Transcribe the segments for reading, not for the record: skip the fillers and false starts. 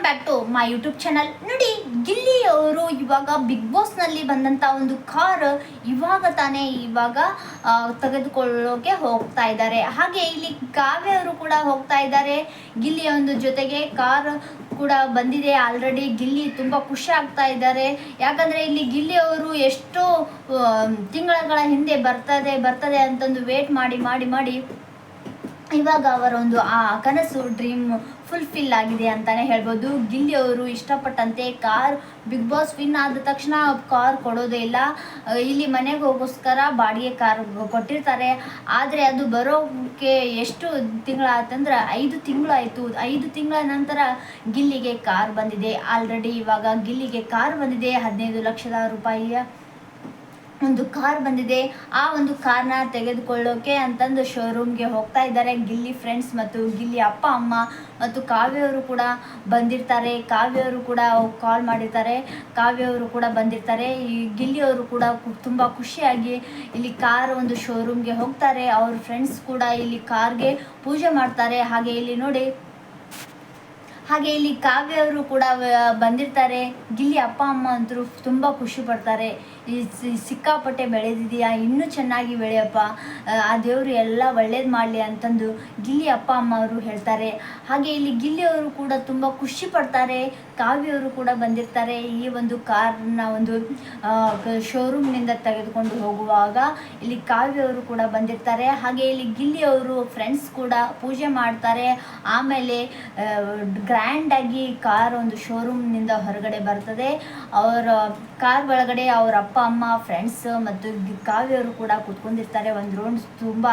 Back to my YouTube channel. ನೋಡಿ, ಗಿಲ್ಲಿ ಅವರು ಇವಾಗ ಬಿಗ್ ಬಾಸ್ನಲ್ಲಿ ಬಂದಂಥ ಒಂದು ಕಾರ್ ಇವಾಗ ತೆಗೆದುಕೊಳ್ಳೋಕೆ ಹೋಗ್ತಾ ಇದ್ದಾರೆ. ಹಾಗೆ ಇಲ್ಲಿ ಕಾವ್ಯ ಅವರು ಕೂಡ ಹೋಗ್ತಾ ಇದ್ದಾರೆ. ಗಿಲ್ಲಿಯ ಒಂದು ಜೊತೆಗೆ ಕಾರ್ ಕೂಡ ಬಂದಿದೆ ಆಲ್ರೆಡಿ. ಗಿಲ್ಲಿ ತುಂಬ ಖುಷಿ ಆಗ್ತಾ ಇದ್ದಾರೆ. ಯಾಕಂದರೆ ಇಲ್ಲಿ ಗಿಲ್ಲಿ ಅವರು ಎಷ್ಟೋ ತಿಂಗಳ ಹಿಂದೆ ಬರ್ತದೆ ಅಂತಂದು ವೇಟ್ ಮಾಡಿ ಇವಾಗ ಅವರೊಂದು ಆ ಕನಸು ಡ್ರೀಮ್ ಫುಲ್ಫಿಲ್ ಆಗಿದೆ ಅಂತಲೇ ಹೇಳ್ಬೋದು. ಗಿಲ್ಲಿ ಅವರು ಇಷ್ಟಪಟ್ಟಂತೆ ಕಾರ್ ಬಿಗ್ ಬಾಸ್ ವಿನ್ ಆದ ತಕ್ಷಣ ಕಾರ್ ಕೊಡೋದೇ ಇಲ್ಲ. ಇಲ್ಲಿ ಮನೆಗೆ ಹೋಗೋಸ್ಕರ ಬಾಡಿಗೆ ಕಾರ್ ಕೊಟ್ಟಿರ್ತಾರೆ. ಆದರೆ ಅದು ಬರೋಕ್ಕೆ ಎಷ್ಟು ತಿಂಗಳಾಯ್ತಂದ್ರೆ 5 ತಿಂಗಳಾಯಿತು. 5 ತಿಂಗಳ ನಂತರ ಗಿಲ್ಲಿಗೆ ಕಾರ್ ಬಂದಿದೆ ಆಲ್ರೆಡಿ. ಇವಾಗ ಗಿಲ್ಲಿಗೆ ಕಾರ್ ಬಂದಿದೆ, 15 ಲಕ್ಷದ ರೂಪಾಯಿಯ ಒಂದು ಕಾರ್ ಬಂದಿದೆ. ಆ ಒಂದು ಕಾರ್ನ ತೆಗೆದುಕೊಳ್ಳೋಕೆ ಅಂತಂದು ಶೋರೂಮ್ಗೆ ಹೋಗ್ತಾ ಇದ್ದಾರೆ ಗಿಲ್ಲಿ ಫ್ರೆಂಡ್ಸ್ ಮತ್ತು ಗಿಲ್ಲಿ ಅಪ್ಪ ಅಮ್ಮ ಮತ್ತು ಕಾವ್ಯವರು ಕೂಡ ಬಂದಿರ್ತಾರೆ. ಕಾವ್ಯವರು ಕೂಡ ಕಾಲ್ ಮಾಡಿರ್ತಾರೆ. ಕಾವ್ಯವರು ಕೂಡ ಬಂದಿರ್ತಾರೆ. ಈ ಗಿಲ್ಲಿಯವರು ಕೂಡ ತುಂಬ ಖುಷಿಯಾಗಿ ಇಲ್ಲಿ ಕಾರ್ ಒಂದು ಶೋರೂಮ್ಗೆ ಹೋಗ್ತಾರೆ. ಅವ್ರ ಫ್ರೆಂಡ್ಸ್ ಕೂಡ ಇಲ್ಲಿ ಕಾರ್ಗೆ ಪೂಜೆ ಮಾಡ್ತಾರೆ. ಹಾಗೆ ಇಲ್ಲಿ ಕಾವ್ಯವರು ಕೂಡ ಬಂದಿರ್ತಾರೆ. ಗಿಲ್ಲಿ ಅಪ್ಪ ಅಮ್ಮ ಅಂತೂ ತುಂಬ ಖುಷಿ ಪಡ್ತಾರೆ. ಸಿಕ್ಕಾಪಟ್ಟೆ ಬೆಳೆದಿದೆಯಾ, ಇನ್ನೂ ಚೆನ್ನಾಗಿ ಬೆಳೆಯಪ್ಪ, ಆ ದೇವರು ಎಲ್ಲ ಒಳ್ಳೇದು ಮಾಡಲಿ ಅಂತಂದು ಗಿಲ್ಲಿ ಅಪ್ಪ ಅಮ್ಮ ಅವರು ಹೇಳ್ತಾರೆ. ಹಾಗೆ ಇಲ್ಲಿ ಗಿಲ್ಲಿಯವರು ಕೂಡ ತುಂಬ ಖುಷಿ ಪಡ್ತಾರೆ. ಕಾವ್ಯವರು ಕೂಡ ಬಂದಿರ್ತಾರೆ. ಈ ಒಂದು ಕಾರ್ನ ಒಂದು ಶೋರೂಮ್ನಿಂದ ತೆಗೆದುಕೊಂಡು ಹೋಗುವಾಗ ಇಲ್ಲಿ ಕಾವ್ಯವರು ಕೂಡ ಬಂದಿರ್ತಾರೆ. ಹಾಗೆ ಇಲ್ಲಿ ಗಿಲ್ಲಿಯವರು ಫ್ರೆಂಡ್ಸ್ ಕೂಡ ಪೂಜೆ ಮಾಡ್ತಾರೆ. ಆಮೇಲೆ ಗ್ರ್ಯಾಂಡಾಗಿ ಕಾರ್ ಒಂದು ಶೋರೂಮ್ನಿಂದ ಹೊರಗಡೆ ಬರ್ತದೆ. ಅವರ ಕಾರ್ ಒಳಗಡೆ ಅವರ ಅಪ್ಪ ಅಮ್ಮ ಫ್ರೆಂಡ್ಸ್ ಮತ್ತು ಕಾವ್ಯವರು ಕೂಡ ಕೂತ್ಕೊಂಡಿರ್ತಾರೆ. ಒಂದು ರೌಂಡ್ ತುಂಬ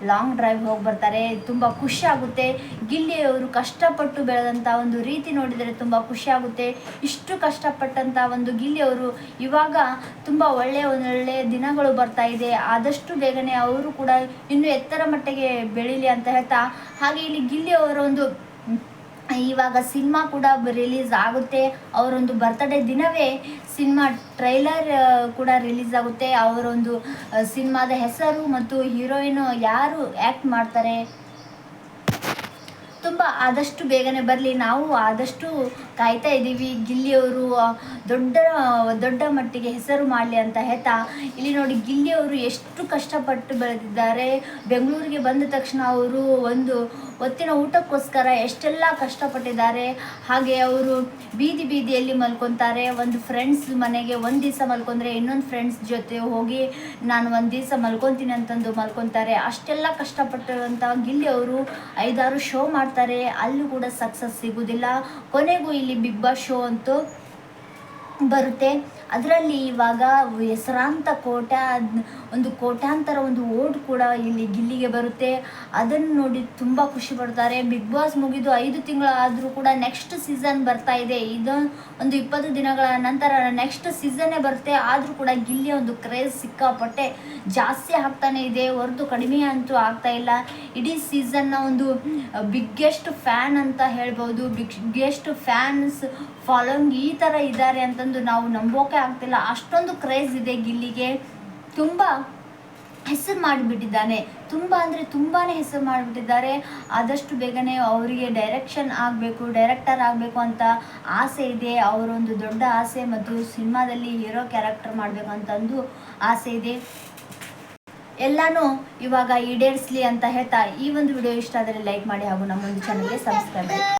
ಲಾಂಗ್ ಡ್ರೈವ್ ಹೋಗಿ ಬರ್ತಾರೆ. ತುಂಬ ಖುಷಿ ಆಗುತ್ತೆ. ಗಿಲ್ಲಿಯವರು ಕಷ್ಟಪಟ್ಟು ಬೆಳೆದಂಥ ಒಂದು ರೀತಿ ನೋಡಿದರೆ ತುಂಬ ಖುಷಿ ಆಗುತ್ತೆ. ಇಷ್ಟು ಕಷ್ಟಪಟ್ಟಂಥ ಒಂದು ಗಿಲ್ಲಿಯವರು ಇವಾಗ ತುಂಬ ಒಳ್ಳೆಯ ದಿನಗಳು ಬರ್ತಾ ಇದೆ. ಆದಷ್ಟು ಬೇಗನೆ ಅವರು ಕೂಡ ಇನ್ನೂ ಎತ್ತರ ಮಟ್ಟಿಗೆ ಬೆಳೀಲಿ ಅಂತ ಹೇಳ್ತಾ, ಹಾಗೆ ಇಲ್ಲಿ ಗಿಲ್ಲಿಯವರ ಒಂದು ಇವಾಗ ಸಿನಿಮಾ ಕೂಡ ರಿಲೀಸ್ ಆಗುತ್ತೆ. ಅವರೊಂದು ಬರ್ತ್ಡೇ ದಿನವೇ ಸಿನಿಮಾ ಟ್ರೈಲರ್ ಕೂಡ ರಿಲೀಸ್ ಆಗುತ್ತೆ. ಅವರೊಂದು ಸಿನಿಮಾದ ಹೆಸರು ಮತ್ತು ಹೀರೋಯಿನ್ ಯಾರು ಆ್ಯಕ್ಟ್ ಮಾಡ್ತಾರೆ ತುಂಬ ಆದಷ್ಟು ಬೇಗನೆ ಬರಲಿ. ನಾವು ಆದಷ್ಟು ಕಾಯ್ತಾ ಇದ್ದೀವಿ. ಗಿಲ್ಲಿಯವರು ದೊಡ್ಡ ಮಟ್ಟಿಗೆ ಹೆಸರು ಮಾಡಲಿ ಅಂತ ಹೇಳ್ತಾ, ಇಲ್ಲಿ ನೋಡಿ ಗಿಲ್ಲಿಯವರು ಎಷ್ಟು ಕಷ್ಟಪಟ್ಟು ಬೆಳೆದಿದ್ದಾರೆ. ಬೆಂಗಳೂರಿಗೆ ಬಂದ ತಕ್ಷಣ ಅವರು ಒಂದು ಹೊತ್ತಿನ ಊಟಕ್ಕೋಸ್ಕರ ಎಷ್ಟೆಲ್ಲ ಕಷ್ಟಪಟ್ಟಿದ್ದಾರೆ. ಹಾಗೆ ಅವರು ಬೀದಿಯಲ್ಲಿ ಮಲ್ಕೊತಾರೆ. ಒಂದು ಫ್ರೆಂಡ್ಸ್ ಮನೆಗೆ ಒಂದು ದಿವಸ ಮಲ್ಕೊಂಡ್ರೆ ಇನ್ನೊಂದು ಫ್ರೆಂಡ್ಸ್ ಜೊತೆ ಹೋಗಿ ನಾನು ಒಂದು ದಿವಸ ಮಲ್ಕೊತೀನಿ ಅಂತಂದು ಮಲ್ಕೊತಾರೆ. ಅಷ್ಟೆಲ್ಲ ಕಷ್ಟಪಟ್ಟಿರುವಂಥ ಗಿಲ್ಲಿಯವರು 5-6 ಶೋ ಮಾಡ್ತಾರೆ. ಅಲ್ಲೂ ಕೂಡ ಸಕ್ಸಸ್ ಸಿಗೋದಿಲ್ಲ. ಕೊನೆಗೂ ಇಲ್ಲಿ ಬಿಗ್ ಬಾಸ್ ಶೋ ಅಂತೂ ಬರುತ್ತೆ. ಅದರಲ್ಲಿ ಇವಾಗ ಹೆಸರಾಂತ ಕೋಟ್ಯಾಂತರ ಒಂದು ಓಟ್ ಕೂಡ ಇಲ್ಲಿ ಗಿಲ್ಲಿಗೆ ಬರುತ್ತೆ. ಅದನ್ನು ನೋಡಿ ತುಂಬ ಖುಷಿ ಪಡ್ತಾರೆ. ಬಿಗ್ ಬಾಸ್ ಮುಗಿದು 5 ತಿಂಗಳಾದರೂ ಕೂಡ ನೆಕ್ಸ್ಟ್ ಸೀಸನ್ ಬರ್ತಾ ಇದೆ. ಇದು ಒಂದು 20 ದಿನಗಳ ನಂತರ ನೆಕ್ಸ್ಟ್ ಸೀಸನ್ನೇ ಬರುತ್ತೆ. ಆದರೂ ಕೂಡ ಗಿಲ್ಲಿಯ ಒಂದು ಕ್ರೇಜ್ ಸಿಕ್ಕಾಪಟ್ಟೆ ಜಾಸ್ತಿ ಆಗ್ತಾನೆ ಇದೆ ಹೊರತು ಕಡಿಮೆ ಅಂತೂ ಆಗ್ತಾ ಇಲ್ಲ. ಇಡೀ ಸೀಸನ್ನ ಒಂದು ಬಿಗ್ಗೆಸ್ಟ್ ಫ್ಯಾನ್ ಅಂತ ಹೇಳ್ಬೋದು. ಬಿಗ್ಗೆಸ್ಟ್ ಫ್ಯಾನ್ಸ್ ಫಾಲೋಯಿಂಗ್ ಈ ಥರ ಇದ್ದಾರೆ ಅಂತಂದು ನಾವು ನಂಬೋಕೆ ಆಗ್ತಿಲ್ಲ. ಅಷ್ಟೊಂದು ಕ್ರೇಜ್ ಇದೆ ಗಿಲ್ಲಿಗೆ. ತುಂಬ ಹೆಸರು ಮಾಡಿಬಿಟ್ಟಿದ್ದಾನೆ. ತುಂಬ ಅಂದರೆ ತುಂಬಾ ಹೆಸರು ಮಾಡಿಬಿಟ್ಟಿದ್ದಾರೆ. ಆದಷ್ಟು ಬೇಗನೆ ಅವರಿಗೆ ಡೈರೆಕ್ಟರ್ ಆಗಬೇಕು ಅಂತ ಆಸೆ ಇದೆ. ಅವರೊಂದು ದೊಡ್ಡ ಆಸೆ ಮತ್ತು ಸಿನಿಮಾದಲ್ಲಿ ಹೀರೋ ಕ್ಯಾರೆಕ್ಟರ್ ಮಾಡಬೇಕು ಅಂತಂದು ಆಸೆ ಇದೆ. ಎಲ್ಲನೂ ಇವಾಗ ಈಡೇರಿಸಲಿ ಅಂತ ಹೇಳ್ತಾ ಈ ಒಂದು ವಿಡಿಯೋ ಇಷ್ಟ ಆದರೆ ಲೈಕ್ ಮಾಡಿ ಹಾಗೂ ನಮ್ಮೊಂದು ಚಾನಲ್ಗೆ ಸಬ್ಸ್ಕ್ರೈಬ್ ಮಾಡಿ.